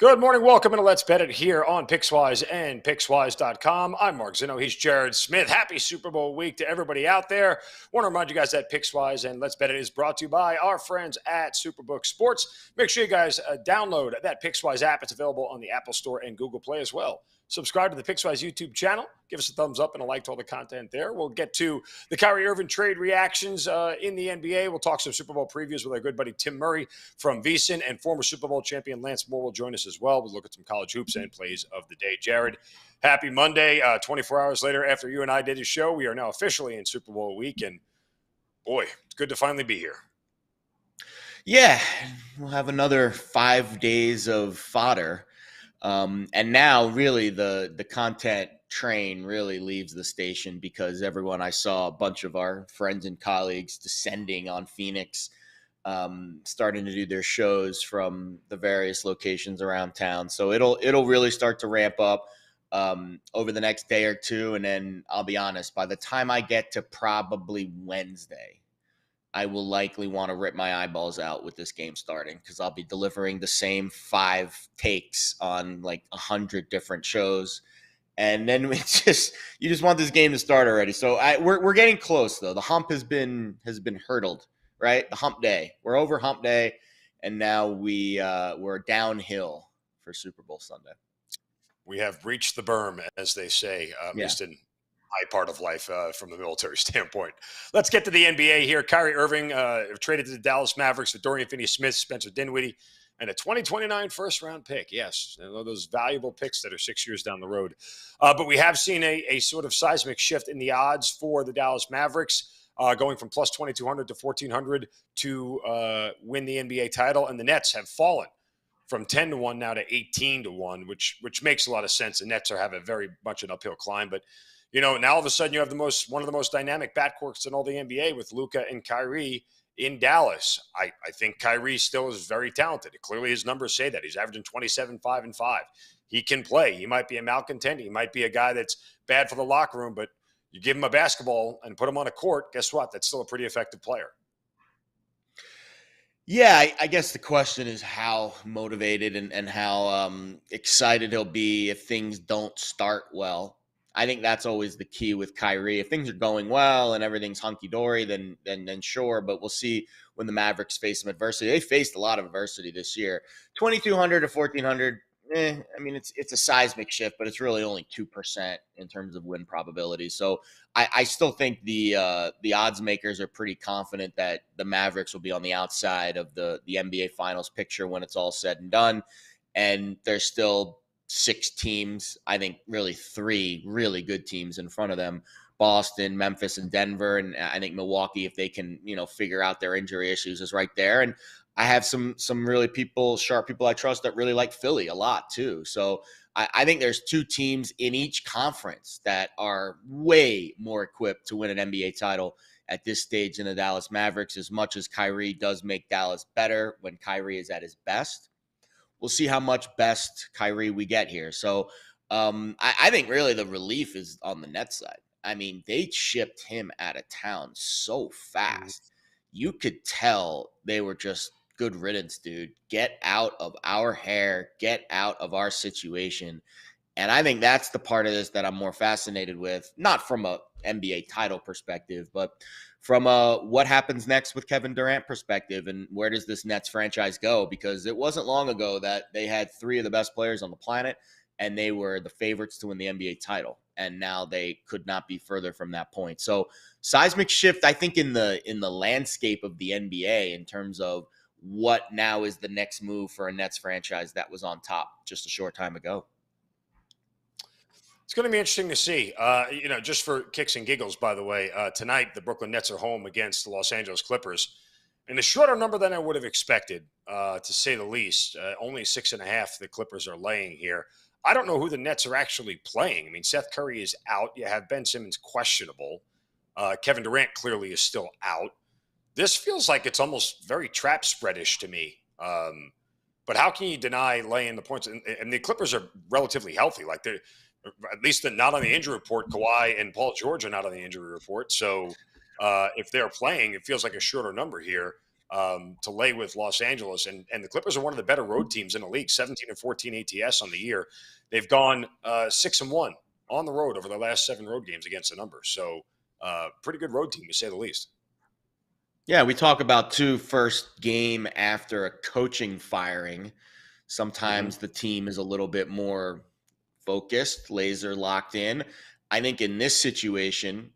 Good morning. Welcome to Let's Bet It here on Pickswise and Pickswise.com. I'm Mark Zinno. He's Jared Smith. Happy Super Bowl week to everybody out there. Want to remind you guys that Pickswise and Let's Bet It is brought to you by our friends at Superbook Sports. Make sure you guys download that Pickswise app. It's available on the Apple Store and Google Play as well. Subscribe to the Pickswise YouTube channel. Give us a thumbs up and a like to all the content there. We'll get to the Kyrie Irving trade reactions in the NBA. We'll talk some Super Bowl previews with our good buddy Tim Murray from VSiN, and former Super Bowl champion Lance Moore will join us as well. We'll look at some college hoops and plays of the day. Jared, happy Monday. 24 hours later after you and I did a show, we are now officially in Super Bowl week, and boy, it's good to finally be here. Yeah, we'll have another 5 days of fodder. And now really the content train really leaves the station, because I saw a bunch of our friends and colleagues descending on Phoenix, starting to do their shows from the various locations around town. So it'll really start to ramp up over the next day or two. And then I'll be honest, by the time I get to probably Wednesday, I will likely want to rip my eyeballs out with this game starting, because I'll be delivering the same 5 takes on like 100 different shows. And then you just want this game to start already. So we're getting close though. The hump has been hurdled, right? The hump day. We're over hump day, and now we're downhill for Super Bowl Sunday. We have reached the berm, as they say, at least in my part of life from the military standpoint. Let's get to the NBA here. Kyrie Irving traded to the Dallas Mavericks with Dorian Finney-Smith, Spencer Dinwiddie, and a 2029 first-round pick. Yes, those valuable picks that are 6 years down the road. But we have seen a sort of seismic shift in the odds for the Dallas Mavericks, going from plus 2,200 to 1,400 to win the NBA title. And the Nets have fallen from 10-1 now to 18-1, which makes a lot of sense. The Nets have a very much an uphill climb. But, now all of a sudden you have one of the most dynamic backcourts in all the NBA with Luka and Kyrie in Dallas. I think Kyrie still is very talented. Clearly his numbers say that. He's averaging 27, 5, and 5. He can play. He might be a malcontent. He might be a guy that's bad for the locker room, but you give him a basketball and put him on a court, guess what? That's still a pretty effective player. Yeah, I guess the question is how motivated and how excited he'll be if things don't start well. I think that's always the key with Kyrie. If things are going well and everything's hunky-dory, then sure. But we'll see when the Mavericks face some adversity. They faced a lot of adversity this year. 2,200 to 1,400, I mean, it's a seismic shift, but it's really only 2% in terms of win probability. So I still think the odds makers are pretty confident that the Mavericks will be on the outside of the NBA Finals picture when it's all said and done. And there's still 6 teams, I think really 3 really good teams in front of them: Boston, Memphis, and Denver. And I think Milwaukee, if they can, figure out their injury issues, is right there. And I have some really sharp people I trust that really like Philly a lot too. So I think there's 2 teams in each conference that are way more equipped to win an NBA title at this stage than the Dallas Mavericks, as much as Kyrie does make Dallas better when Kyrie is at his best. We'll see how much best Kyrie we get here. So I think really the relief is on the Nets side. I mean, they shipped him out of town so fast. You could tell they were just good riddance, dude. Get out of our hair. Get out of our situation. And I think that's the part of this that I'm more fascinated with, not from a NBA title perspective, but from a what happens next with Kevin Durant perspective, and where does this Nets franchise go? Because it wasn't long ago that they had three of the best players on the planet, and they were the favorites to win the NBA title. And now they could not be further from that point. So seismic shift, I think, in the landscape of the NBA in terms of what now is the next move for a Nets franchise that was on top just a short time ago. It's going to be interesting to see. Just for kicks and giggles, by the way, tonight the Brooklyn Nets are home against the Los Angeles Clippers. And a shorter number than I would have expected, to say the least. Only 6.5 the Clippers are laying here. I don't know who the Nets are actually playing. I mean, Seth Curry is out. You have Ben Simmons questionable. Kevin Durant clearly is still out. This feels like it's almost very trap spreadish to me. But how can you deny laying the points? And the Clippers are relatively healthy. Like they're at least not on the injury report. Kawhi and Paul George are not on the injury report. So if they're playing, it feels like a shorter number here to lay with Los Angeles. And the Clippers are one of the better road teams in the league, 17-14 ATS on the year. They've gone 6-1 on the road over the last 7 road games against the numbers. So pretty good road team, to say the least. Yeah, we talk about too, first game after a coaching firing. Sometimes the team is a little bit more focused, laser locked in. I think in this situation,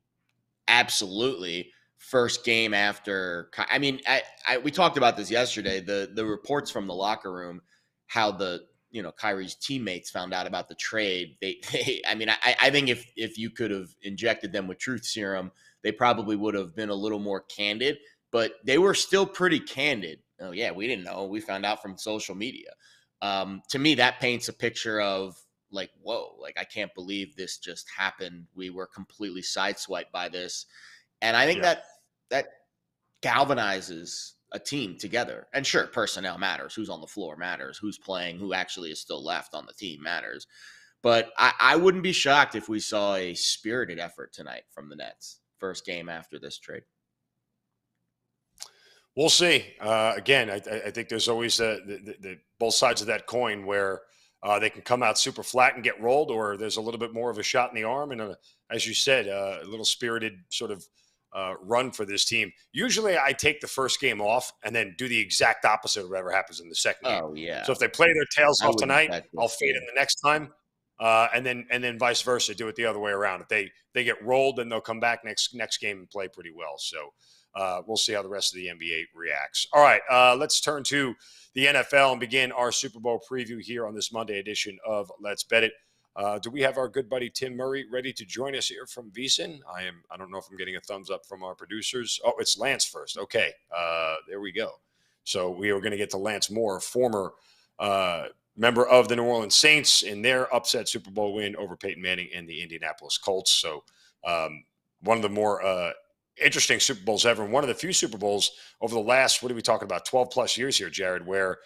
absolutely first game after. I mean, we talked about this yesterday. The reports from the locker room, how Kyrie's teammates found out about the trade. I think if you could have injected them with truth serum, they probably would have been a little more candid. But they were still pretty candid. Oh yeah, we didn't know. We found out from social media. To me, that paints a picture of like, whoa, like I can't believe this just happened. We were completely sideswiped by this. And I think that galvanizes a team together. And sure, personnel matters. Who's on the floor matters. Who's playing, who actually is still left on the team matters. But I wouldn't be shocked if we saw a spirited effort tonight from the Nets. First game after this trade. We'll see. Again, I think there's always the both sides of that coin where they can come out super flat and get rolled, or there's a little bit more of a shot in the arm and, as you said, a little spirited sort of run for this team. Usually I take the first game off and then do the exact opposite of whatever happens in the second game. Oh, yeah. So if they play their tails off tonight, I'll fade in the next time. And then vice versa, do it the other way around. If they get rolled, then they'll come back next game and play pretty well. So we'll see how the rest of the NBA reacts. All right, let's turn to the NFL and begin our Super Bowl preview here on this Monday edition of Let's Bet It. Do we have our good buddy Tim Murray ready to join us here from VSiN? I don't know if I'm getting a thumbs up from our producers. Oh, it's Lance first. Okay, there we go. So we are going to get to Lance Moore, former member of the New Orleans Saints in their upset Super Bowl win over Peyton Manning and the Indianapolis Colts. So one of the more interesting Super Bowls ever. And one of the few Super Bowls over the last, what are we talking about, 12 plus years here, Jared, where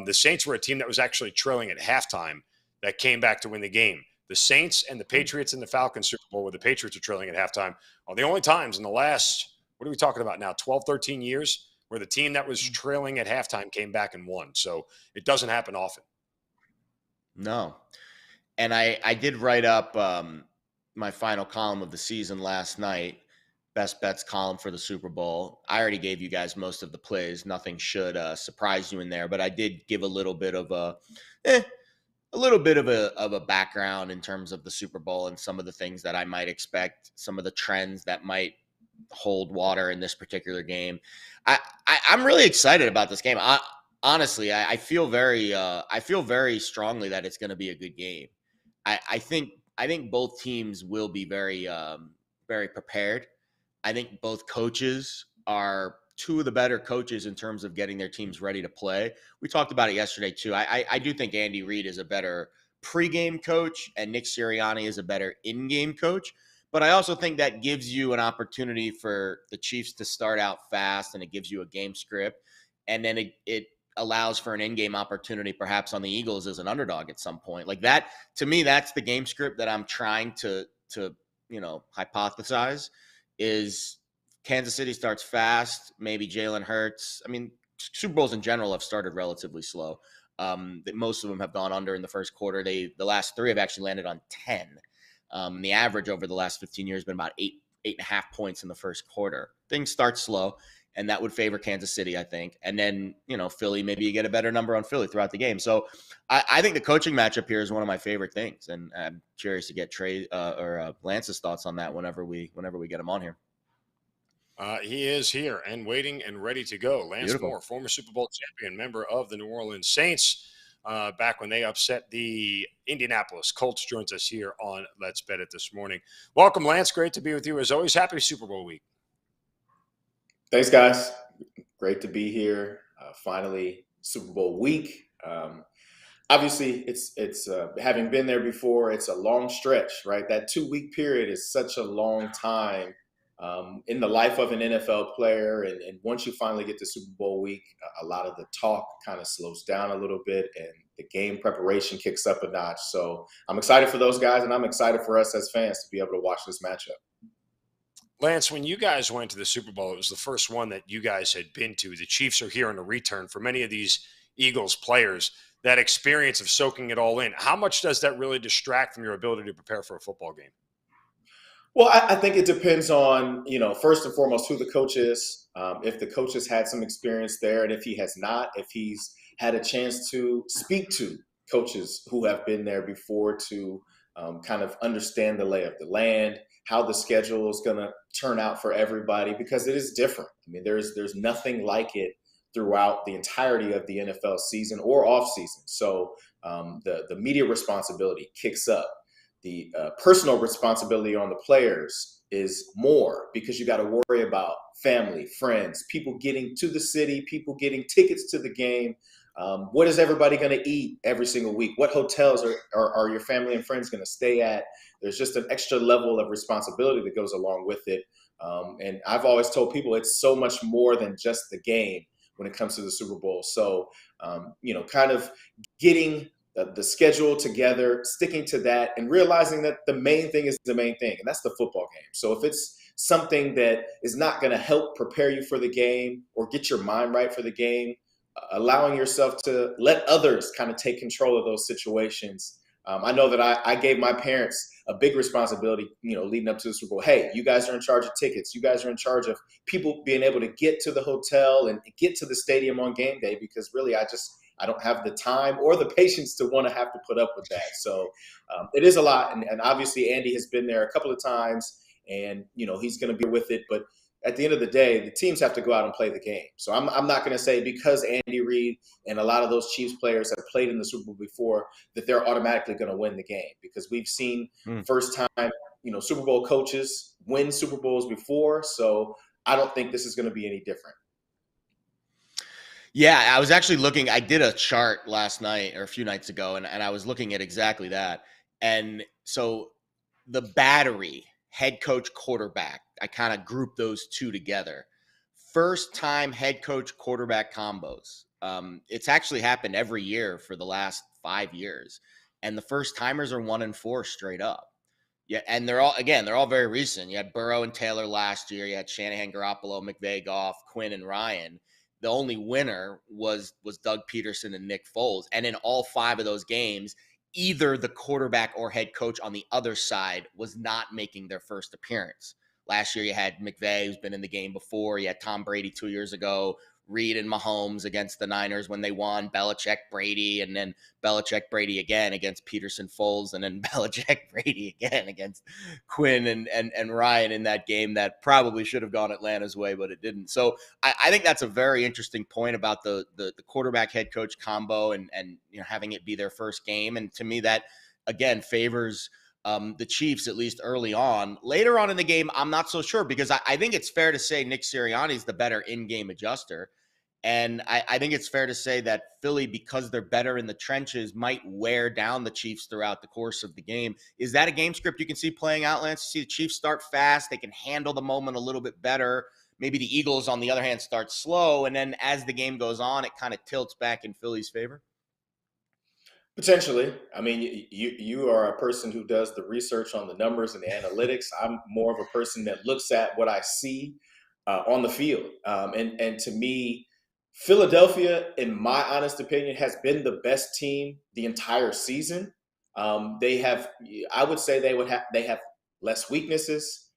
the Saints were a team that was actually trailing at halftime that came back to win the game. The Saints and the Patriots and the Falcons Super Bowl, where the Patriots are trailing at halftime, are the only times in the last, what are we talking about now, 12, 13 years, where the team that was trailing at halftime came back and won. So it doesn't happen often. No. And I did write up my final column of the season last night, best bets column for the Super Bowl. I already gave you guys most of the plays. Nothing should surprise you in there, but I did give a little bit of a background in terms of the Super Bowl and some of the things that I might expect, some of the trends that might hold water in this particular game. I'm really excited about this game. Honestly, I feel very strongly that it's going to be a good game. I think both teams will be very prepared. I think both coaches are two of the better coaches in terms of getting their teams ready to play. We talked about it yesterday too. I do think Andy Reid is a better pregame coach and Nick Sirianni is a better in-game coach. But I also think that gives you an opportunity for the Chiefs to start out fast, and it gives you a game script. And then it allows for an in-game opportunity perhaps on the Eagles as an underdog at some point. Like that, to me, that's the game script that I'm trying to hypothesize is Kansas City starts fast, maybe Jalen Hurts. I mean, Super Bowls in general have started relatively slow. That most of them have gone under in the first quarter. The last 3 have actually landed on 10. The average over the last 15 years has been about 8.5 points in the first quarter. Things start slow, and that would favor Kansas City, I think. And then, Philly, maybe you get a better number on Philly throughout the game. So I think the coaching matchup here is one of my favorite things, and I'm curious to get Trey or Lance's thoughts on that whenever we get him on here. He is here and waiting and ready to go. Lance Beautiful. Moore, former Super Bowl champion, member of the New Orleans Saints, back when they upset the Indianapolis Colts, joins us here on Let's Bet It this morning. Welcome, Lance. Great to be with you as always. Happy Super Bowl week. Thanks, guys. Great to be here. Finally, Super Bowl week. Obviously, it's having been there before, it's a long stretch, right? That 2-week period is such a long time in the life of an NFL player. And once you finally get to Super Bowl week, a lot of the talk kind of slows down a little bit and the game preparation kicks up a notch. So I'm excited for those guys, and I'm excited for us as fans to be able to watch this matchup. Lance, when you guys went to the Super Bowl, it was the first one that you guys had been to. The Chiefs are here on a return for many of these Eagles players. That experience of soaking it all in, how much does that really distract from your ability to prepare for a football game? Well, I think it depends on, first and foremost, who the coach is. If the coach has had some experience there, and if he has not, if he's had a chance to speak to coaches who have been there before to kind of understand the lay of the land, how the schedule is going to turn out for everybody, because it is different. I mean, there's nothing like it throughout the entirety of the NFL season or off season. So the media responsibility kicks up. The personal responsibility on the players is more, because you got to worry about family, friends, people getting to the city, people getting tickets to the game. What is everybody going to eat every single week? What hotels are your family and friends going to stay at? There's just an extra level of responsibility that goes along with it. And I've always told people it's so much more than just the game when it comes to the Super Bowl. So, kind of getting the schedule together, sticking to that, and realizing that the main thing is the main thing, and that's the football game. So if it's something that is not going to help prepare you for the game or get your mind right for the game, allowing yourself to let others kind of take control of those situations. I know that I gave my parents a big responsibility, leading up to the Super Bowl. Hey, you guys are in charge of tickets. You guys are in charge of people being able to get to the hotel and get to the stadium on game day, because really I don't have the time or the patience to want to have to put up with that. So it is a lot. And obviously Andy has been there a couple of times, and, he's going to be with it. But at the end of the day, the teams have to go out and play the game. So I'm not going to say because Andy Reid and a lot of those Chiefs players have played in the Super Bowl before that they're automatically going to win the game, because we've seen first time, Super Bowl coaches win Super Bowls before. So I don't think this is going to be any different. Yeah, I was actually looking. I did a chart last night or a few nights ago, and I was looking at exactly that. And so the battery, head coach, quarterback, I kind of grouped those two together. First time head coach quarterback combos. It's actually happened every year for the last 5 years. And the first timers are 1-4 straight up. Yeah, and they're all very recent. You had Burrow and Taylor last year. You had Shanahan, Garoppolo, McVay, Goff, Quinn, and Ryan. The only winner was Doug Peterson and Nick Foles. And in all 5 of those games, either the quarterback or head coach on the other side was not making their first appearance. Last year, you had McVay, who's been in the game before. You had Tom Brady 2 years ago, Reed and Mahomes against the Niners when they won, Belichick, Brady, and then Belichick, Brady again against Peterson, Foles, and then Belichick, Brady again against Quinn and Ryan in that game that probably should have gone Atlanta's way, but it didn't. So I think that's a very interesting point about the quarterback head coach combo and having it be their first game. And to me, that again favors the Chiefs, at least early on. Later on in the game, I'm not so sure, because I think it's fair to say Nick Sirianni is the better in-game adjuster. And I think it's fair to say that Philly, because they're better in the trenches, might wear down the Chiefs throughout the course of the game. Is that a game script you can see playing out, Lance? You see the Chiefs start fast. They can handle the moment a little bit better. Maybe the Eagles, on the other hand, start slow. And then as the game goes on, it kind of tilts back in Philly's favor. Potentially. I mean, you are a person who does the research on the numbers and the analytics. I'm more of a person that looks at what I see on the field. And to me, Philadelphia, in my honest opinion, has been the best team the entire season. They have, I would say, they have less weaknesses.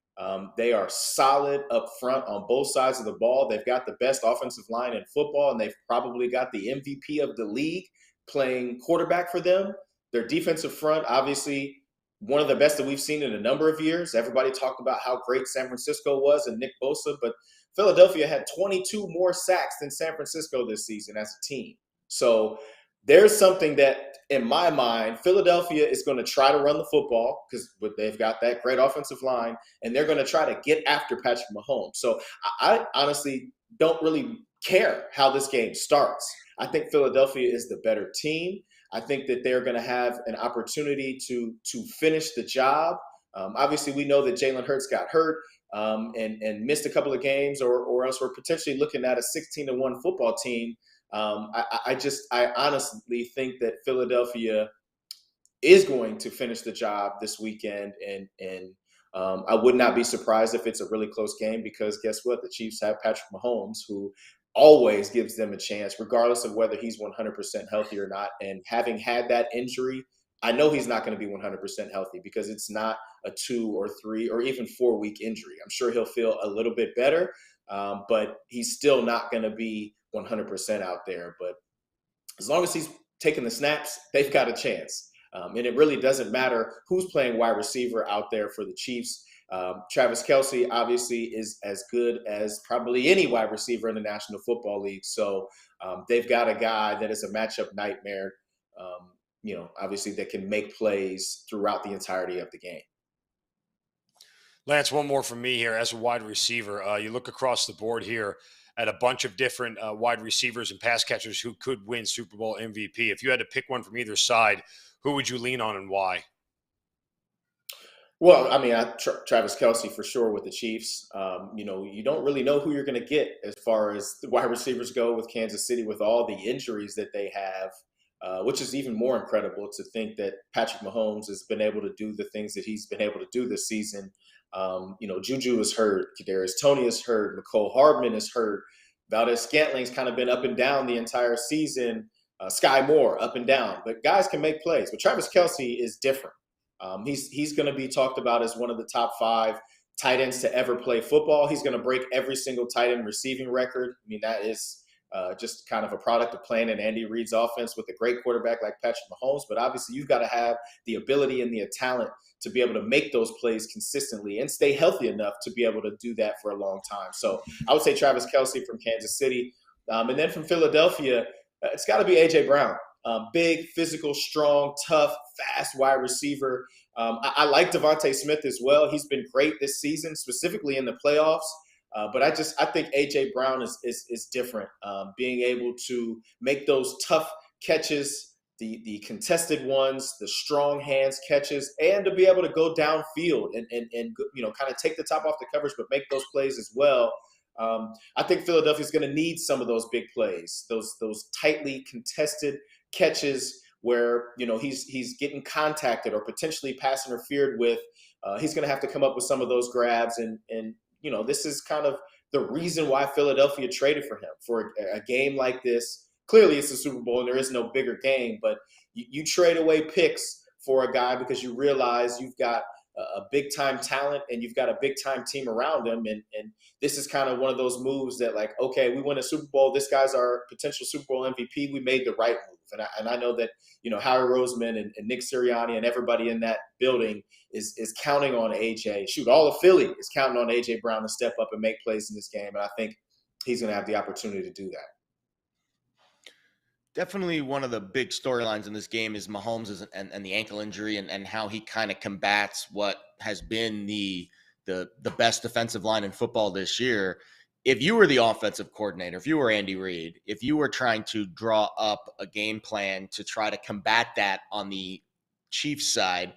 They are solid up front on both sides of the ball. They've got the best offensive line in football, and they've probably got the MVP of the league playing quarterback for them. Their defensive front, obviously, one of the best that we've seen in a number of years. Everybody talked about how great San Francisco was and Nick Bosa, but Philadelphia had 22 more sacks than San Francisco this season as a team. So there's something that, in my mind, Philadelphia is going to try to run the football because they've got that great offensive line, and they're going to try to get after Patrick Mahomes. So I honestly don't really care how this game starts. I think Philadelphia is the better team. I think that they're going to have an opportunity to finish the job. Obviously, we know that Jalen Hurts got hurt and missed a couple of games, or else we're potentially looking at a 16-1 football team. I honestly think that Philadelphia is going to finish the job this weekend, and I would not be surprised if it's a really close game because guess what? The Chiefs have Patrick Mahomes, who always gives them a chance, regardless of whether he's 100% healthy or not. And having had that injury, I know he's not going to be 100% healthy because it's not a 2 or 3 or even 4-week injury. I'm sure he'll feel a little bit better, but he's still not going to be 100% out there. But as long as he's taking the snaps, they've got a chance. And it really doesn't matter who's playing wide receiver out there for the Chiefs. Travis Kelce obviously is as good as probably any wide receiver in the National Football League. So they've got a guy that is a matchup nightmare, obviously that can make plays throughout the entirety of the game. Lance, one more from me here as a wide receiver. You look across the board here at a bunch of different wide receivers and pass catchers who could win Super Bowl MVP. If you had to pick one from either side, who would you lean on and why? Well, I mean, Travis Kelce for sure with the Chiefs. You don't really know who you're going to get as far as the wide receivers go with Kansas City with all the injuries that they have, which is even more incredible to think that Patrick Mahomes has been able to do the things that he's been able to do this season. Juju is hurt. Kadarius Toney is hurt. Mecole Hardman is hurt. Valdez-Scantling's kind of been up and down the entire season. Sky Moore up and down. But guys can make plays. But Travis Kelce is different. He's going to be talked about as one of the top 5 tight ends to ever play football. He's going to break every single tight end receiving record. I mean, that is just kind of a product of playing in Andy Reid's offense with a great quarterback like Patrick Mahomes. But obviously, you've got to have the ability and the talent to be able to make those plays consistently and stay healthy enough to be able to do that for a long time. So I would say Travis Kelce from Kansas City. And then from Philadelphia, it's got to be A.J. Brown. Big, physical, strong, tough, fast wide receiver. I like Devontae Smith as well. He's been great this season, specifically in the playoffs. But I think A.J. Brown is different. Being able to make those tough catches, the contested ones, the strong hands catches, and to be able to go downfield and kind of take the top off the coverage, but make those plays as well. I think Philadelphia is going to need some of those big plays, those tightly contested catches where he's getting contacted or potentially pass interfered with. He's going to have to come up with some of those grabs, and this is kind of the reason why Philadelphia traded for him for a game like this. Clearly, it's the Super Bowl and there is no bigger game, but you trade away picks for a guy because you realize you've got a big-time talent and you've got a big-time team around him. And this is kind of one of those moves that, like, okay, we win a Super Bowl. This guy's our potential Super Bowl MVP. We made the right move. And I know that, Howie Roseman and Nick Sirianni and everybody in that building is counting on A.J. Shoot, all of Philly is counting on A.J. Brown to step up and make plays in this game. And I think he's going to have the opportunity to do that. Definitely one of the big storylines in this game is Mahomes and the ankle injury and how he kind of combats what has been the best defensive line in football this year. If you were the offensive coordinator, if you were Andy Reid, if you were trying to draw up a game plan to try to combat that on the Chiefs side,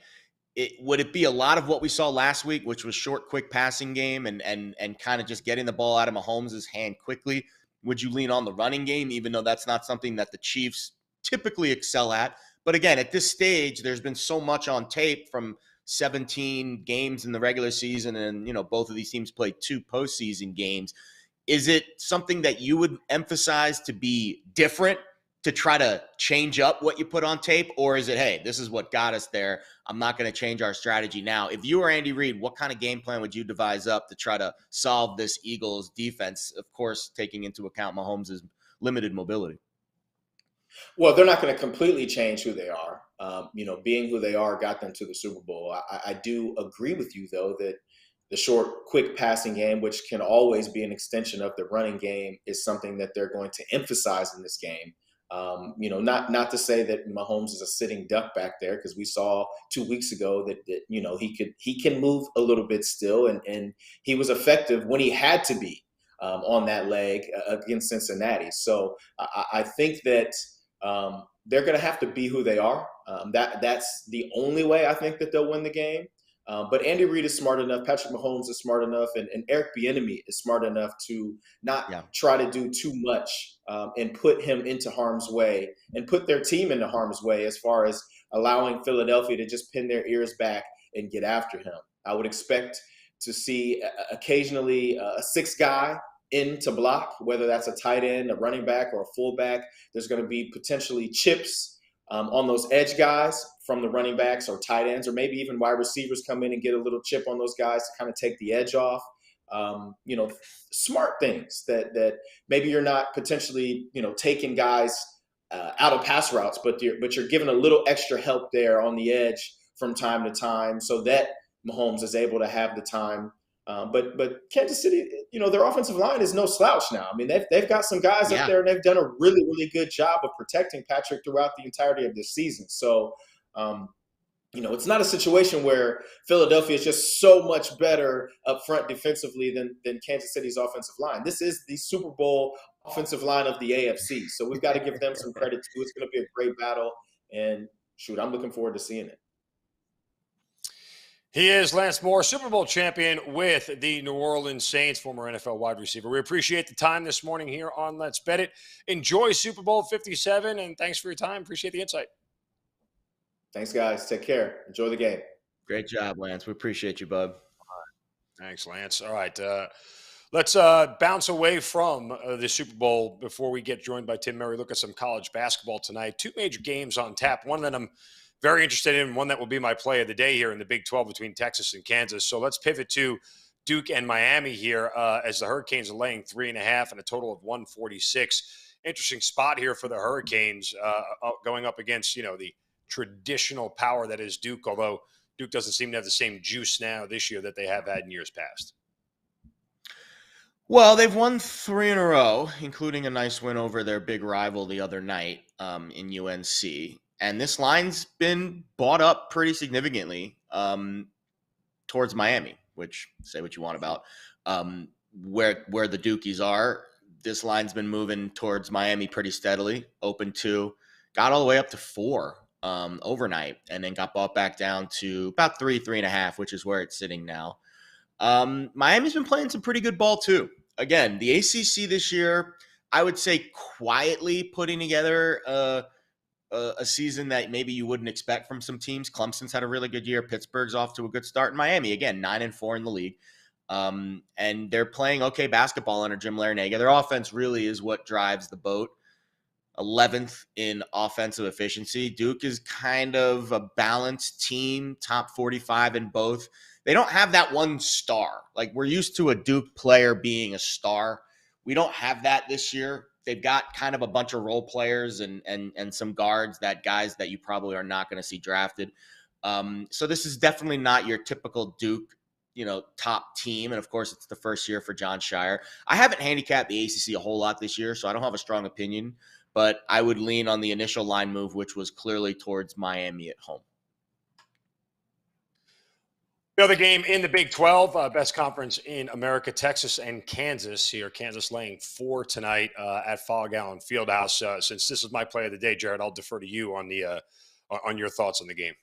would it be a lot of what we saw last week, which was short, quick passing game and kind of just getting the ball out of Mahomes' hand quickly? Would you lean on the running game, even though that's not something that the Chiefs typically excel at? But again, at this stage, there's been so much on tape from 17 games in the regular season, and both of these teams played 2 postseason games. Is it something that you would emphasize to be different, to try to change up what you put on tape? Or is it, hey, this is what got us there, I'm not going to change our strategy now? If you were Andy Reid, what kind of game plan would you devise up to try to solve this Eagles defense? Of course, taking into account Mahomes' limited mobility. Well, they're not going to completely change who they are. Being who they are got them to the Super Bowl. I do agree with you, though, that the short, quick passing game, which can always be an extension of the running game, is something that they're going to emphasize in this game. Not to say that Mahomes is a sitting duck back there, because we saw 2 weeks ago that he can move a little bit still, and he was effective when he had to be on that leg against Cincinnati. So I think that they're going to have to be who they are. That's the only way I think that they'll win the game. But Andy Reid is smart enough, Patrick Mahomes is smart enough, and Eric Bieniemy is smart enough to not try to do too much and put him into harm's way and put their team into harm's way, as far as allowing Philadelphia to just pin their ears back and get after him. I would expect to see occasionally a sixth guy in to block, whether that's a tight end, a running back, or a fullback. There's going to be potentially chips on those edge guys from the running backs or tight ends, or maybe even wide receivers come in and get a little chip on those guys to kind of take the edge off. Smart things that maybe you're not potentially, taking guys out of pass routes, but you're giving a little extra help there on the edge from time to time, so that Mahomes is able to have the time. But Kansas City, their offensive line is no slouch now. I mean, they've got some guys up there, and they've done a really, really good job of protecting Patrick throughout the entirety of this season. So, it's not a situation where Philadelphia is just so much better up front defensively than Kansas City's offensive line. This is the Super Bowl offensive line of the AFC. So we've got to give them some credit too. It's going to be a great battle, and I'm looking forward to seeing it. He is Lance Moore, Super Bowl champion with the New Orleans Saints, former NFL wide receiver. We appreciate the time this morning here on Let's Bet It. Enjoy Super Bowl 57, and thanks for your time. Appreciate the insight. Thanks, guys. Take care. Enjoy the game. Great job, Lance. We appreciate you, bud. Thanks, Lance. All right. Let's bounce away from the Super Bowl before we get joined by Tim Murray. Look at some college basketball tonight. Two major games on tap. One that I'm very interested in, one that will be my play of the day here in the Big 12 between Texas and Kansas. So let's pivot to Duke and Miami here as the Hurricanes are laying 3.5 and a total of 146. Interesting spot here for the Hurricanes going up against, the traditional power that is Duke, although Duke doesn't seem to have the same juice now this year that they have had in years past. Well, they've won 3 in a row, including a nice win over their big rival the other night in UNC. And this line's been bought up pretty significantly towards Miami, which, say what you want about where the Dukies are. This line's been moving towards Miami pretty steadily. Open 2, got all the way up to 4 overnight, and then got bought back down to about 3.5, which is where it's sitting now. Miami's been playing some pretty good ball too. Again, the ACC this year, I would say quietly putting together a season that maybe you wouldn't expect from some teams. Clemson's had a really good year. Pittsburgh's off to a good start. And Miami, again, 9-4 in the league. And they're playing okay basketball under Jim Larinaga. Their offense really is what drives the boat. 11th in offensive efficiency. Duke is kind of a balanced team, top 45 in both. They don't have that one star. Like, we're used to a Duke player being a star. We don't have that this year. They've got kind of a bunch of role players and some guards, guys that you probably are not going to see drafted. So this is definitely not your typical Duke, top team. And of course, it's the first year for John Shire. I haven't handicapped the ACC a whole lot this year, so I don't have a strong opinion. But I would lean on the initial line move, which was clearly towards Miami at home. The other game in the Big 12, best conference in America, Texas and Kansas here. Kansas laying 4 tonight at Fog Allen Fieldhouse. Since this is my play of the day, Jared, I'll defer to you on your thoughts on the game.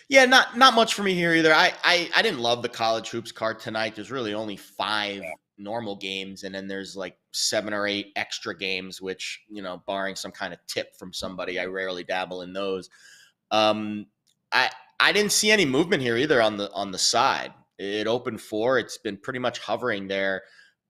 Yeah, not much for me here either. I didn't love the college hoops card tonight. There's really only 5 normal games, and then there's like 7 or 8 extra games, which, barring some kind of tip from somebody, I rarely dabble in those. I didn't see any movement here either on the side. It opened 4. It's been pretty much hovering there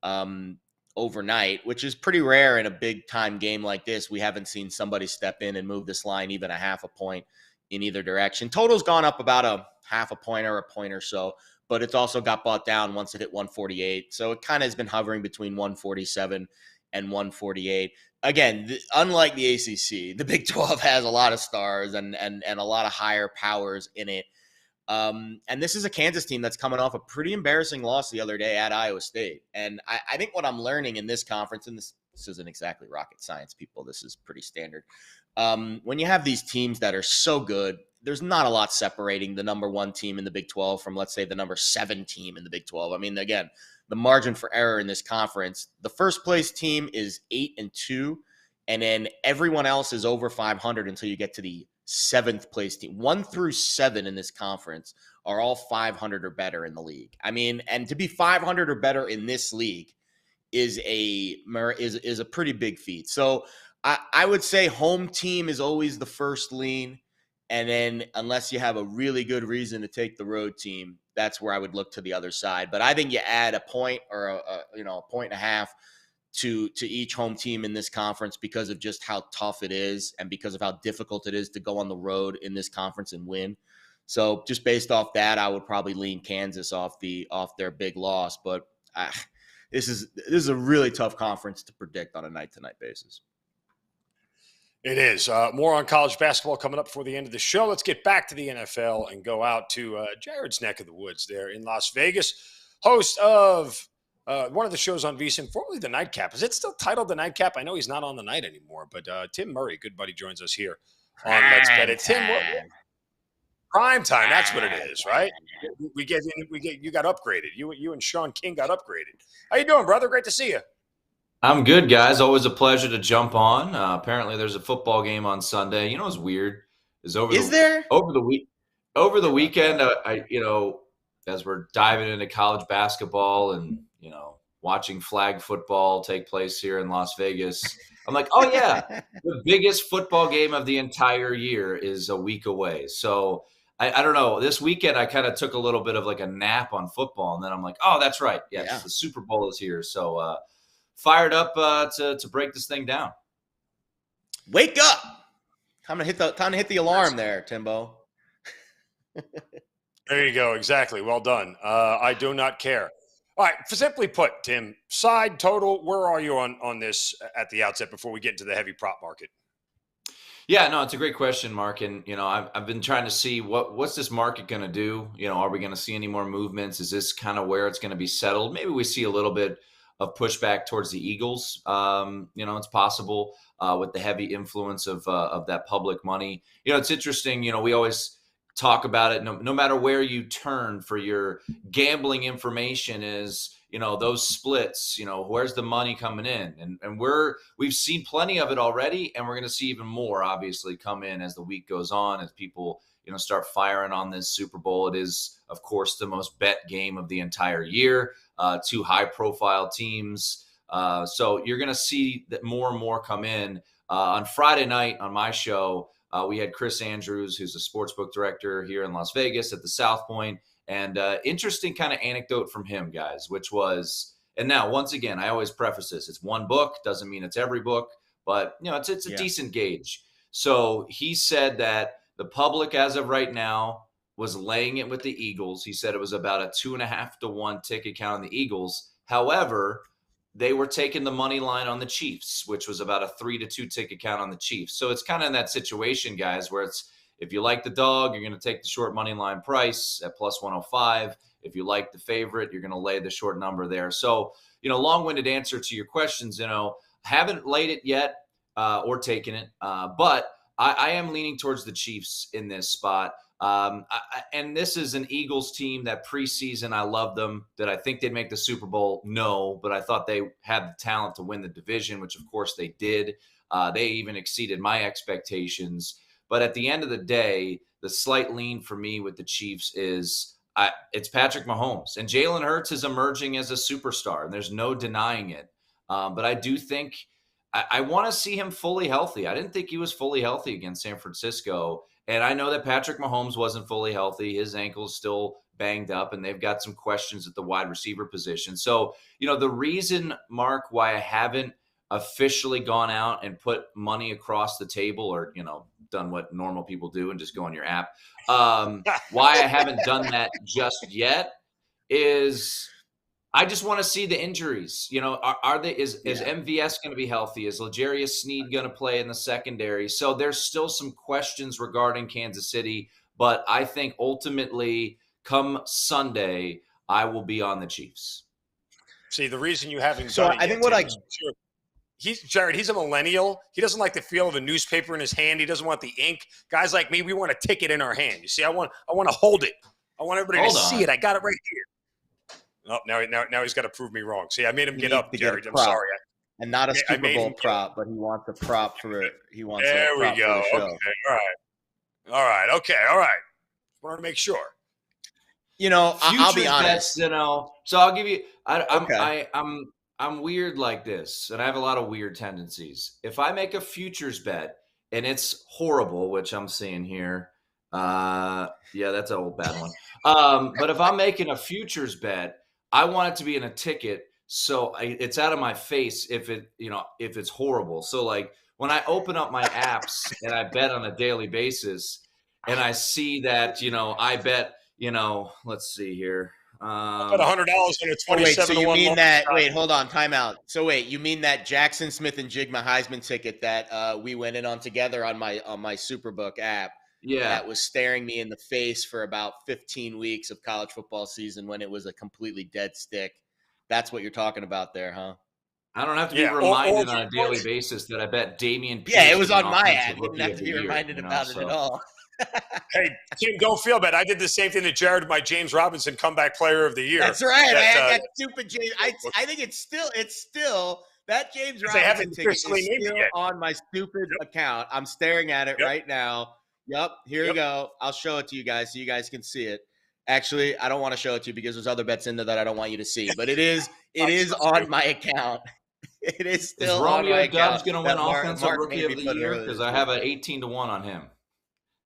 overnight, which is pretty rare in a big time game like this. We haven't seen somebody step in and move this line even a half a point in either direction. Total's gone up about a half a point or a point or so, but it's also got bought down once it hit 148. So it kind of has been hovering between 147 and 148. Again, unlike the ACC, the Big 12 has a lot of stars and a lot of higher powers in it. And this is a Kansas team that's coming off a pretty embarrassing loss the other day at Iowa State. And I think what I'm learning in this conference, and this isn't exactly rocket science, people, this is pretty standard. When you have these teams that are so good, there's not a lot separating the number 1 team in the Big 12 from, let's say, the number 7 team in the Big 12. I mean, again, the margin for error in this conference, the first place team is 8-2, and then everyone else is over 500 until you get to the 7th place team. 1 through 7 in this conference are all 500 or better in the league. I mean, and to be 500 or better in this league is a pretty big feat. So I would say home team is always the first lean. And then unless you have a really good reason to take the road team, that's where I would look to the other side. But I think you add a point or a point and a half to each home team in this conference because of just how tough it is and because of how difficult it is to go on the road in this conference and win. So just based off that, I would probably lean Kansas off their big loss. But this is a really tough conference to predict on a night-to-night basis. It is. More on college basketball coming up before the end of the show. Let's get back to the NFL and go out to Jared's neck of the woods there in Las Vegas. Host of one of the shows on VSiN, formerly The Nightcap. Is it still titled The Nightcap? I know he's not on the night anymore, but Tim Murray, good buddy, joins us here on Let's Bet It. Tim, prime time, that's what it is, right? We get you got upgraded. You and Sean King got upgraded. How you doing, brother? Great to see you. I'm good, guys. Always a pleasure to jump on. Apparently, there's a football game on Sunday. You know what's weird is over the weekend. As we're diving into college basketball and watching flag football take place here in Las Vegas, I'm like, oh yeah, the biggest football game of the entire year is a week away. So I don't know. This weekend, I kind of took a little bit of like a nap on football, and then I'm like, oh, that's right. Yes, yeah. The Super Bowl is here. So. Fired up to break this thing down. Wake up! Time to hit the alarm there, Timbo. There you go. Exactly. Well done. I do not care. All right. Simply put, Tim, side total. Where are you on this at the outset before we get into the heavy prop market? Yeah, no, it's a great question, Mark. And I've been trying to see what's this market going to do. Are we going to see any more movements? Is this kind of where it's going to be settled? Maybe we see a little bit of pushback towards the Eagles. It's possible with the heavy influence of that public money. It's interesting. We always talk about it. No matter where you turn for your gambling information is, those splits, where's the money coming in? And we've seen plenty of it already. And we're going to see even more, obviously, come in as the week goes on, as people, start firing on this Super Bowl. It is, of course, the most bet game of the entire year. 2 high-profile teams. So you're going to see that more and more come in. On Friday night on my show, we had Chris Andrews, who's a sportsbook director here in Las Vegas at the South Point. And interesting kind of anecdote from him, guys, which was, and now, once again, I always preface this. It's one book. Doesn't mean it's every book. But, it's a decent gauge. So he said that the public, as of right now, was laying it with the Eagles. He said it was about a 2.5 to 1 ticket count on the Eagles. However, they were taking the money line on the Chiefs, which was about a 3 to 2 ticket count on the Chiefs. So it's kind of in that situation, guys, where it's, if you like the dog, you're going to take the short money line price at plus 105. If you like the favorite, you're going to lay the short number there. So, long-winded answer to your questions, haven't laid it yet or taken it, but I am leaning towards the Chiefs in this spot. And this is an Eagles team that preseason, I loved them. Did I think they'd make the Super Bowl? No, but I thought they had the talent to win the division, which of course they did. They even exceeded my expectations. But at the end of the day, the slight lean for me with the Chiefs is it's Patrick Mahomes. And Jalen Hurts is emerging as a superstar, and there's no denying it. But I do think I want to see him fully healthy. I didn't think he was fully healthy against San Francisco. And I know that Patrick Mahomes wasn't fully healthy. His ankle's still banged up, and they've got some questions at the wide receiver position. So, the reason, Mark, why I haven't officially gone out and put money across the table or, done what normal people do and just go on your app, why I haven't done that just yet is I just want to see the injuries. Is MVS going to be healthy? Is L'Jarius Sneed going to play in the secondary? So there's still some questions regarding Kansas City, but I think ultimately come Sunday, I will be on the Chiefs. See, the reason you haven't done it I yet, think Jared, he's a millennial. He doesn't like the feel of a newspaper in his hand. He doesn't want the ink. Guys like me, we want a ticket in our hand. You see, I want to hold it. I want everybody to see it. I got it right here. Oh, now he's got to prove me wrong. See, I made him get up, Jared. I'm sorry. And not a Super Bowl prop, but he wants a prop for it. He wants there a prop we go. For the show. Okay. All right. Okay. All right. Want to make sure. I'll be honest. So I'll give you. I'm weird like this, and I have a lot of weird tendencies. If I make a futures bet and it's horrible, which I'm seeing here, yeah, that's a old bad one. But if I'm making a futures bet, I want it to be in a ticket, so it's out of my face if it's horrible. So like when I open up my apps and I bet on a daily basis, and I see that I bet let's see here. I bet $100 on a 27 wait, so to you 1 mean that? Wait, hold on, time out. So wait, you mean that Jackson Smith and Jigma Heisman ticket that we went in on together on my Superbook app? Yeah, that was staring me in the face for about 15 weeks of college football season when it was a completely dead stick. That's what you're talking about there, huh? I don't have to be reminded on a daily basis that I bet Damian Pierce. Yeah, it was on my app. You didn't have to be reminded about it at all. Hey, Tim, don't feel bad. I did the same thing to Jared with my James Robinson comeback player of the year. That's right. I had that stupid James. I think it's still that James Robinson ticket is still on my stupid account. I'm staring at it right now. Yep. Here we go. I'll show it to you guys so you guys can see it. Actually, I don't want to show it to you because there's other bets in there that I don't want you to see. But it is on my account. It is still on my account. Is Romeo Doubs going to win Offensive Rookie of the Year? Because I have an 18-1 on him.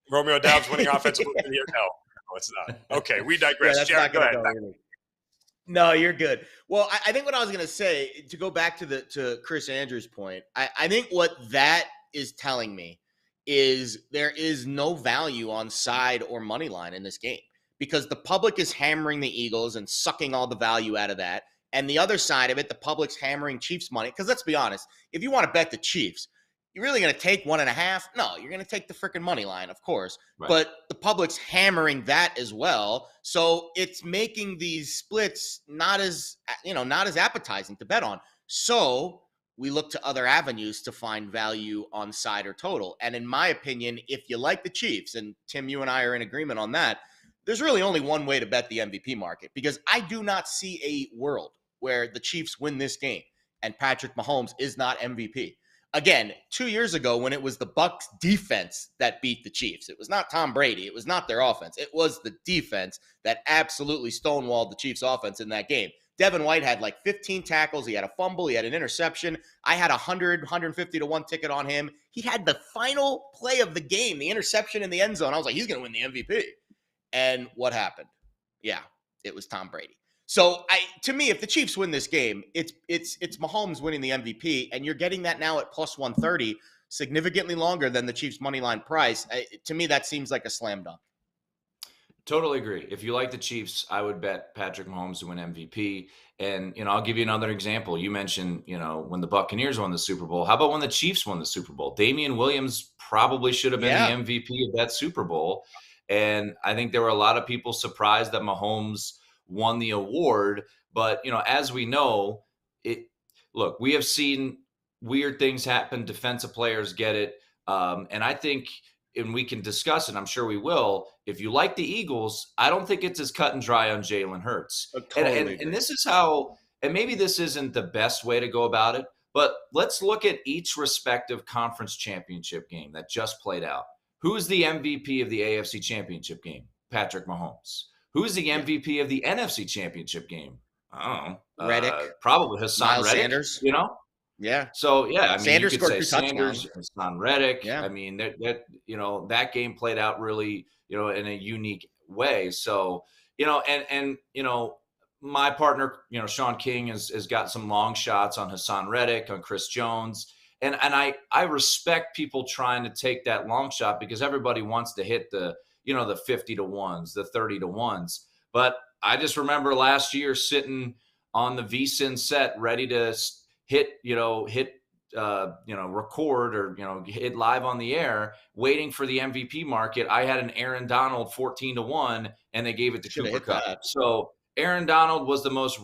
Romeo Doubs winning Offensive Rookie of the Year? No, it's not. Okay, we digress. Jared, go ahead. No, you're good. Well, I think what I was going to say, to go back to Chris Andrews' point, I think what that is telling me is there is no value on side or money line in this game because the public is hammering the Eagles and sucking all the value out of that. And the other side of it, the public's hammering Chiefs money. Because let's be honest, if you want to bet the Chiefs, you're really going to take 1.5? No, you're going to take the freaking money line, of course. Right. But the public's hammering that as well. So it's making these splits not as appetizing to bet on. So we look to other avenues to find value on side or total. And in my opinion, if you like the Chiefs, and Tim, you and I are in agreement on that, there's really only one way to bet the MVP market because I do not see a world where the Chiefs win this game and Patrick Mahomes is not MVP. Again, 2 years ago when it was the Bucs defense that beat the Chiefs, it was not Tom Brady. It was not their offense. It was the defense that absolutely stonewalled the Chiefs offense in that game. Devin White had like 15 tackles. He had a fumble. He had an interception. I had 150 to 1 ticket on him. He had the final play of the game, the interception in the end zone. I was like, he's going to win the MVP. And what happened? Yeah, it was Tom Brady. So to me, if the Chiefs win this game, it's Mahomes winning the MVP, and you're getting that now at plus 130, significantly longer than the Chiefs' money line price. To me, that seems like a slam dunk. Totally agree. If you like the Chiefs, I would bet Patrick Mahomes to win MVP. And, I'll give you another example. You mentioned, when the Buccaneers won the Super Bowl. How about when the Chiefs won the Super Bowl? Damian Williams probably should have been the MVP of that Super Bowl. And I think there were a lot of people surprised that Mahomes won the award. But, as we know, we have seen weird things happen. Defensive players get it. And I think, and we can discuss it, I'm sure we will. If you like the Eagles, I don't think it's as cut and dry on Jalen Hurts. And this is how, and maybe this isn't the best way to go about it, but let's look at each respective conference championship game that just played out. Who's the MVP of the AFC championship game? Patrick Mahomes. Who's the MVP of the NFC championship game? I don't know. Reddick. Probably Hassan Miles Reddick. Sanders. Yeah. So yeah, I mean, Sanders you could scored say 2 touchdowns. Sanders, Hassan Reddick. Yeah. I mean, that game played out really, in a unique way. So, and my partner, Sean King has got some long shots on Hassan Reddick, on Chris Jones. And I respect people trying to take that long shot because everybody wants to hit the 50 to 1s, the 30 to 1s. But I just remember last year sitting on the VSiN set ready to hit record or, hit live on the air, waiting for the MVP market. I had an Aaron Donald 14 to 1 and they gave it to Cooper Kupp. So Aaron Donald was the most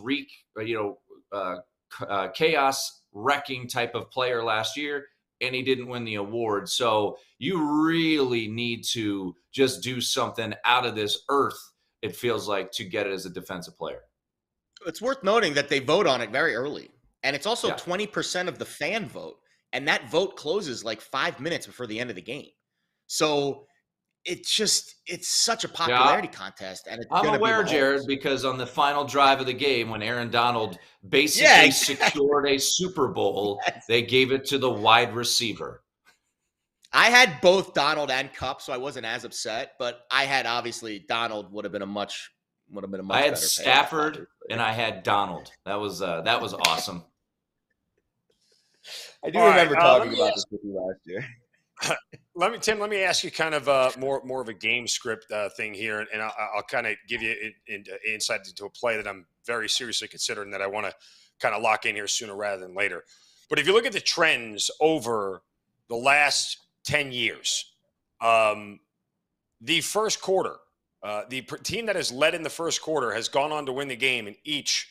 chaos wrecking type of player last year, and he didn't win the award. So you really need to just do something out of this earth, it feels like, to get it as a defensive player. It's worth noting that they vote on it very early. And it's also 20% of the fan vote. And that vote closes like 5 minutes before the end of the game. So it's such a popularity contest. And I'm aware, Jared, because on the final drive of the game, when Aaron Donald basically secured a Super Bowl, they gave it to the wide receiver. I had both Donald and Kupp, so I wasn't as upset. But I had, obviously, Donald would have been a much I had Stafford and I had Donald. That was awesome. I do remember talking about this with you last year. Tim, let me ask you kind of more of a game script thing here, and I'll kind of give you insight into a play that I'm very seriously considering that I want to kind of lock in here sooner rather than later. But if you look at the trends over the last 10 years, the first quarter, the team that has led in the first quarter has gone on to win the game in each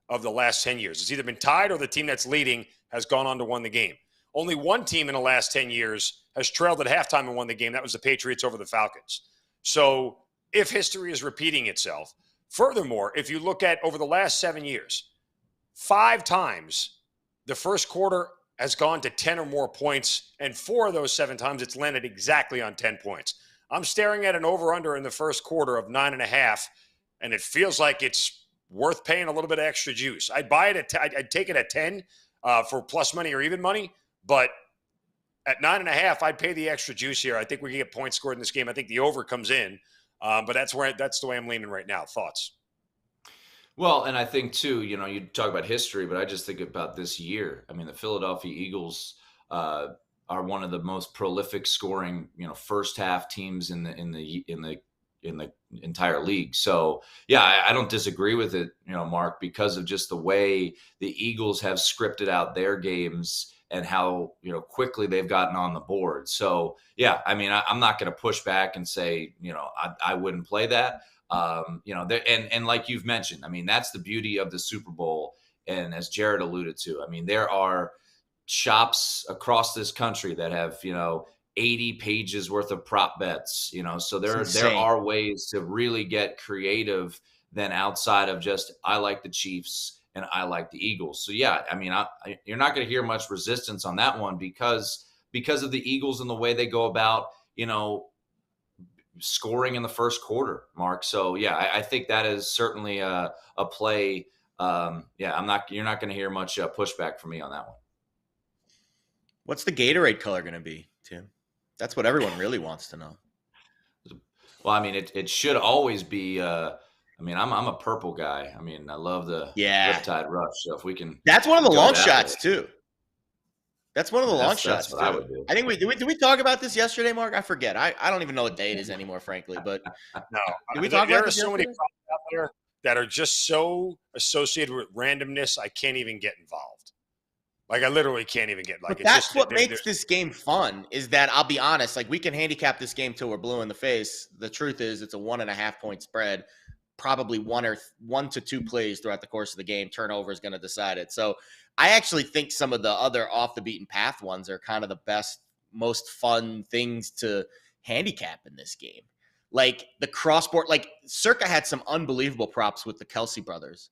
of the last 10 years. It's either been tied or the team that's leading has gone on to win the game. Only one team in the last 10 years has trailed at halftime and won the game. That was the Patriots over the Falcons. So if history is repeating itself, furthermore, if you look at over the last 7 years, 5 times the first quarter has gone to 10 or more points, and 4 of those 7 times it's landed exactly on 10 points. I'm staring at an over-under in the first quarter of 9.5, and it feels like it's worth paying a little bit of extra juice. I'd buy it I'd take it at 10 for plus money or even money, but at 9.5, I'd pay the extra juice here. I think we can get points scored in this game. I think the over comes in, but that's the way I'm leaning right now. Thoughts? Well, and I think too, you talk about history, but I just think about this year. I mean, the Philadelphia Eagles are one of the most prolific scoring, first half teams in the entire league. So yeah, I don't disagree with it, Mark, because of just the way the Eagles have scripted out their games and how, quickly they've gotten on the board. So yeah, I mean, I'm not going to push back and say, I wouldn't play that. And like you've mentioned, I mean, that's the beauty of the Super Bowl. And as Jared alluded to, I mean, there are shops across this country that have, 80 pages worth of prop bets, so there are ways to really get creative than outside of just, I like the Chiefs and I like the Eagles. So yeah, I mean, you're not going to hear much resistance on that one because of the Eagles and the way they go about, scoring in the first quarter, Mark. So yeah, I think that is certainly a play. You're not going to hear much pushback from me on that one. What's the Gatorade color going to be, Tim? That's what everyone really wants to know. Well, I mean, it should always be. I'm a purple guy. I mean, I love the Riptide Rush. So if we can, that's one of the long shots too. That's one of the long shots. That's what I would do. I think did we talk about this yesterday, Mark? I forget. I don't even know what day it is anymore, frankly. But no, did we talk about this? There are so many problems out there that are just so associated with randomness. I can't even get involved. Like I literally can't even get like. But that's what makes this game fun. Is that I'll be honest. Like we can handicap this game till we're blue in the face. The truth is, it's a 1.5 point spread. Probably 1 to 2 plays throughout the course of the game. Turnover is going to decide it. So I actually think some of the other off the beaten path ones are kind of the best, most fun things to handicap in this game. Like the crossboard, like Circa had some unbelievable props with the Kelsey brothers,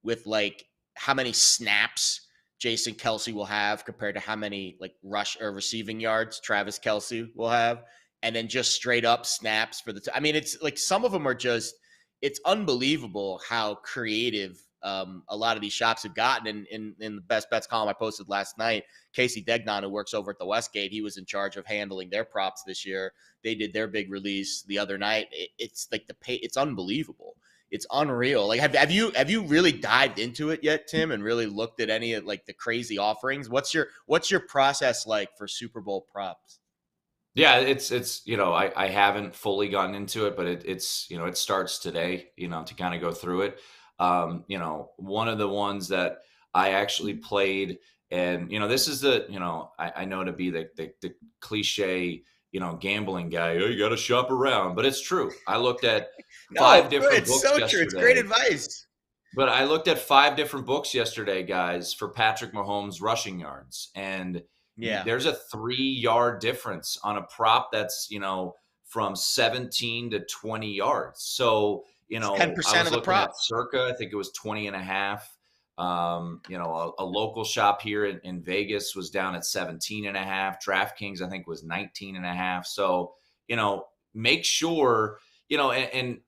with like how many snaps Jason Kelsey will have compared to how many like rush or receiving yards Travis Kelsey will have, and then just straight up snaps for the. I mean, it's like some of them are just. It's unbelievable how creative a lot of these shops have gotten. In the best bets column I posted last night, Casey Degnan, who works over at the Westgate, he was in charge of handling their props this year. They did their big release the other night. It's like it's unbelievable. It's unreal. Like, have you really dived into it yet, Tim, and really looked at any of like the crazy offerings? What's your process like for Super Bowl props? Yeah, it's I haven't fully gotten into it, but it's it starts today, to kind of go through it. One of the ones that I actually played, and this is I know to be the cliche, gambling guy. Oh, you got to shop around, but it's true. I looked at five different books yesterday. It's so true. It's great advice. But I looked at 5 different books yesterday, guys, for Patrick Mahomes rushing yards, and there's a 3-yard difference on a prop that's from 17 to 20 yards. So it's 10% of the prop. Circa, I think it was 20.5. A local shop here in Vegas was down at 17.5. DraftKings, I think, was 19.5. So make sure and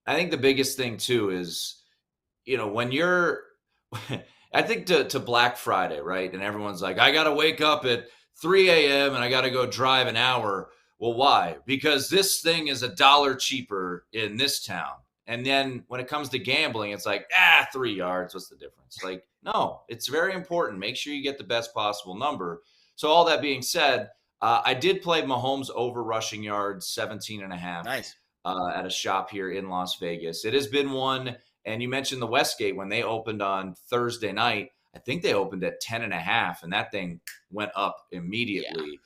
I think the biggest thing too is when you're I think to Black Friday, right? And everyone's like, I got to wake up at 3 a.m. and I got to go drive an hour. Well, why? Because this thing is $1 cheaper in this town. And then when it comes to gambling, it's like, 3 yards. What's the difference? Like, no, it's very important. Make sure you get the best possible number. So all that being said, I did play Mahomes over rushing yards, 17.5. Nice. At a shop here in Las Vegas. It has been one. And you mentioned the Westgate when they opened on Thursday night. I think they opened at 10.5, and that thing went up immediately. Yeah.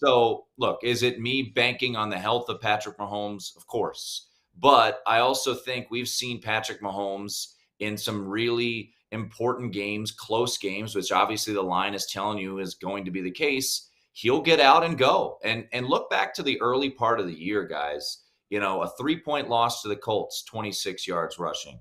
So, look, is it me banking on the health of Patrick Mahomes? Of course. But I also think we've seen Patrick Mahomes in some really important games, close games, which obviously the line is telling you is going to be the case. He'll get out and go. And look back to the early part of the year, guys. A 3-point loss to the Colts, 26 yards rushing.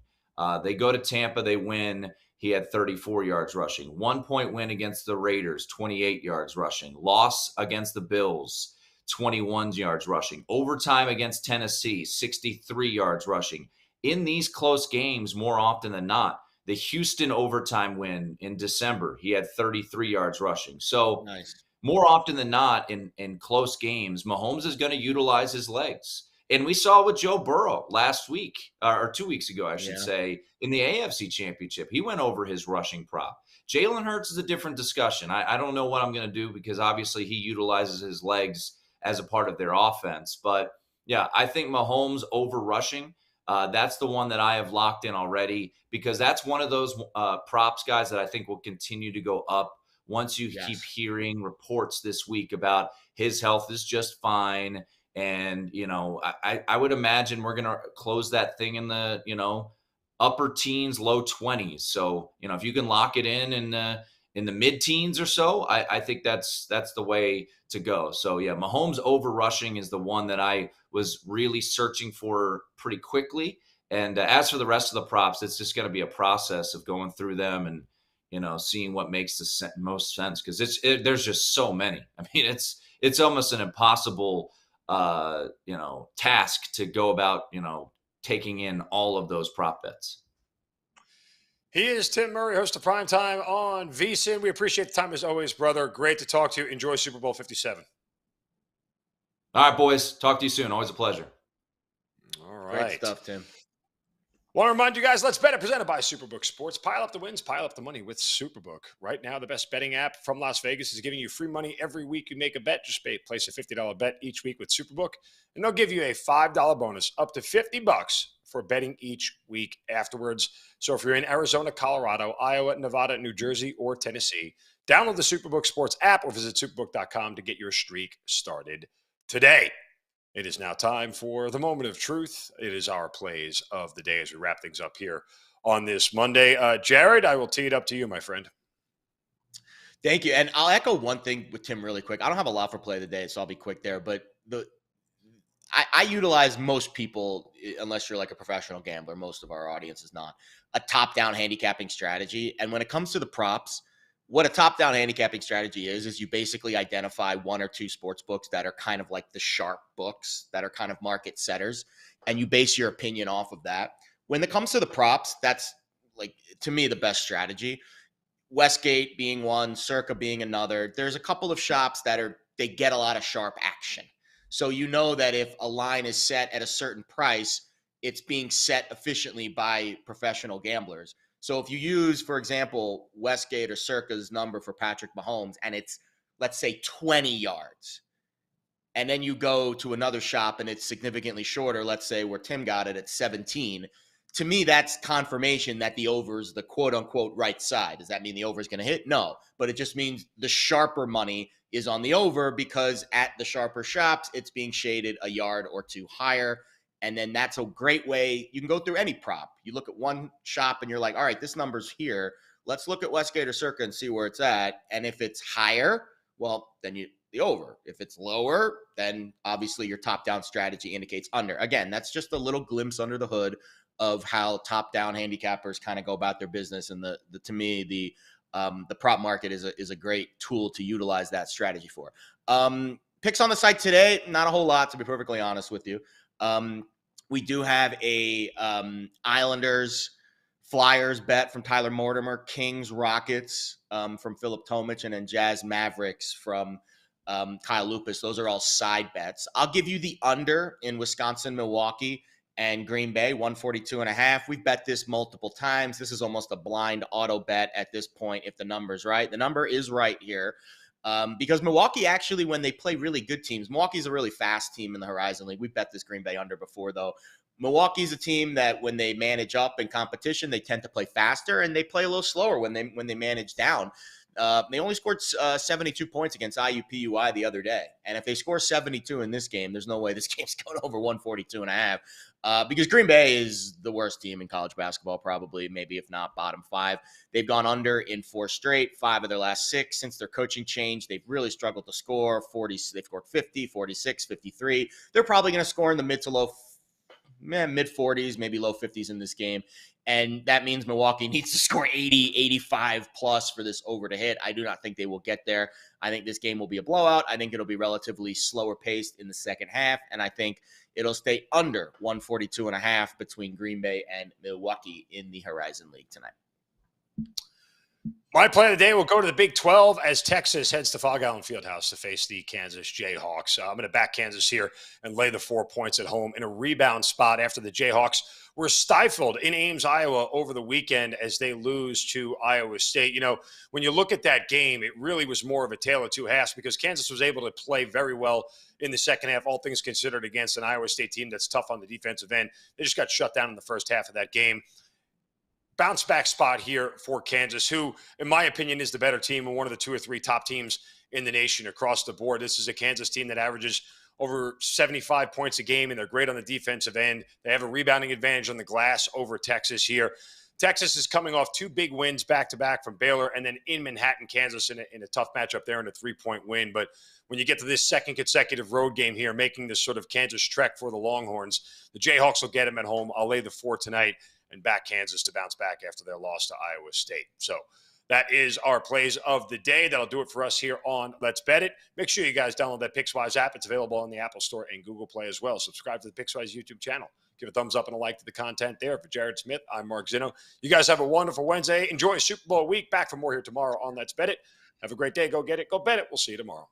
They go to Tampa, they win. He had 34 yards rushing. 1-point win against the Raiders, 28 yards rushing. Loss against the Bills, 21 yards rushing. Overtime against Tennessee, 63 yards rushing. In these close games, more often than not, the Houston overtime win in December, he had 33 yards rushing. So nice. More often than not in close games, Mahomes is going to utilize his legs. And we saw with Joe Burrow last week, or 2 weeks ago, I should say, in the AFC Championship. He went over his rushing prop. Jalen Hurts is a different discussion. I don't know what I'm going to do because obviously he utilizes his legs as a part of their offense. But, yeah, I think Mahomes over rushing, that's the one that I have locked in already because that's one of those props, guys, that I think will continue to go up once you keep hearing reports this week about his health is just fine. And, I would imagine we're going to close that thing in the, upper teens, low 20s. So, if you can lock it in the mid-teens or so, I think that's the way to go. So, yeah, Mahomes over rushing is the one that I was really searching for pretty quickly. And as for the rest of the props, it's just going to be a process of going through them and, seeing what makes the most sense because there's just so many. I mean, it's almost an impossible task to go about, taking in all of those prop bets. He is Tim Murray, host of Primetime on VSiN. We appreciate the time as always, brother. Great to talk to you. Enjoy Super Bowl 57. All right, boys. Talk to you soon. Always a pleasure. All right. Great stuff, Tim. Want to remind you guys, Let's Bet It, presented by Superbook Sports. Pile up the wins, pile up the money with Superbook. Right now, the best betting app from Las Vegas is giving you free money every week you make a bet. Just place a $50 bet each week with Superbook, and they'll give you a $5 bonus up to $50 for betting each week afterwards. So if you're in Arizona, Colorado, Iowa, Nevada, New Jersey, or Tennessee, download the Superbook Sports app or visit superbook.com to get your streak started today. It is now time for the moment of truth. It is our plays of the day as we wrap things up here on this Monday. Jared, I will tee it up to you, my friend. Thank you. And I'll echo one thing with Tim really quick. I don't have a lot for play of the day, so I'll be quick there. But I utilize most people, unless you're like a professional gambler, most of our audience is not, a top-down handicapping strategy. And when it comes to the props, what a top-down handicapping strategy is you basically identify one or two sports books that are kind of like the sharp books that are kind of market setters, and you base your opinion off of that. When it comes to the props, that's like, to me, the best strategy. Westgate being one, Circa being another. There's a couple of shops they get a lot of sharp action. So you know that if a line is set at a certain price, it's being set efficiently by professional gamblers. So if you use, for example, Westgate or Circa's number for Patrick Mahomes, and it's, let's say, 20 yards, and then you go to another shop and it's significantly shorter, let's say where Tim got it at 17, to me, that's confirmation that the over is the quote-unquote right side. Does that mean the over is going to hit? No, but it just means the sharper money is on the over, because at the sharper shops, it's being shaded a yard or two higher. And then that's a great way. You can go through any prop. You look at one shop and you're like, all right, this number's here. Let's look at Westgate or Circa and see where it's at. And if it's higher, well, then the over. If it's lower, then obviously your top-down strategy indicates under. Again, that's just a little glimpse under the hood of how top-down handicappers kind of go about their business. And to me, the prop market is a great tool to utilize that strategy for. Picks on the site today, not a whole lot, to be perfectly honest with you. We do have a Islanders Flyers bet from Tyler Mortimer, Kings Rockets from Philip Tomich, and then Jazz Mavericks from Kyle Lupus. Those are all side bets. I'll give you the under in Wisconsin, Milwaukee, and Green Bay, 142.5. We've bet this multiple times. This is almost a blind auto bet at this point if the number's right. The number is right here because Milwaukee actually, when they play really good teams, Milwaukee's a really fast team in the Horizon League. We've bet this Green Bay under before, though. Milwaukee's a team that when they manage up in competition, they tend to play faster, and they play a little slower when they manage down. They only scored 72 points against IUPUI the other day. And if they score 72 in this game, there's no way this game's going over 142.5 because Green Bay is the worst team in college basketball, probably, maybe if not bottom 5. They've gone under in 4 straight, 5 of their last 6. Since their coaching change, they've really struggled to score. They've scored 50, 46, 53. They're probably going to score in the mid 40s, maybe low 50s in this game. And that means Milwaukee needs to score 80, 85 plus for this over to hit. I do not think they will get there. I think this game will be a blowout. I think it'll be relatively slower paced in the second half. And I think it'll stay under 142.5 between Green Bay and Milwaukee in the Horizon League tonight. My play of the day will go to the Big 12 as Texas heads to Fog Island Fieldhouse to face the Kansas Jayhawks. I'm going to back Kansas here and lay the 4 points at home in a rebound spot after the Jayhawks were stifled in Ames, Iowa over the weekend as they lose to Iowa State. You know, when you look at that game, it really was more of a tale of two halves because Kansas was able to play very well in the second half, all things considered, against an Iowa State team that's tough on the defensive end. They just got shut down in the first half of that game. Bounce back spot here for Kansas, who, in my opinion, is the better team and one of the 2 or 3 top teams in the nation across the board. This is a Kansas team that averages over 75 points a game, and they're great on the defensive end. They have a rebounding advantage on the glass over Texas here. Texas is coming off 2 big wins back-to-back from Baylor and then in Manhattan, Kansas in a tough matchup there in a 3-point win. But when you get to this second consecutive road game here, making this sort of Kansas trek for the Longhorns, the Jayhawks will get them at home. I'll lay the 4 tonight and back Kansas to bounce back after their loss to Iowa State. So that is our plays of the day. That'll do it for us here on Let's Bet It. Make sure you guys download that Pickswise app. It's available on the Apple Store and Google Play as well. Subscribe to the Pickswise YouTube channel. Give a thumbs up and a like to the content there. For Jared Smith, I'm Mark Zinno. You guys have a wonderful Wednesday. Enjoy Super Bowl week. Back for more here tomorrow on Let's Bet It. Have a great day. Go get it. Go bet it. We'll see you tomorrow.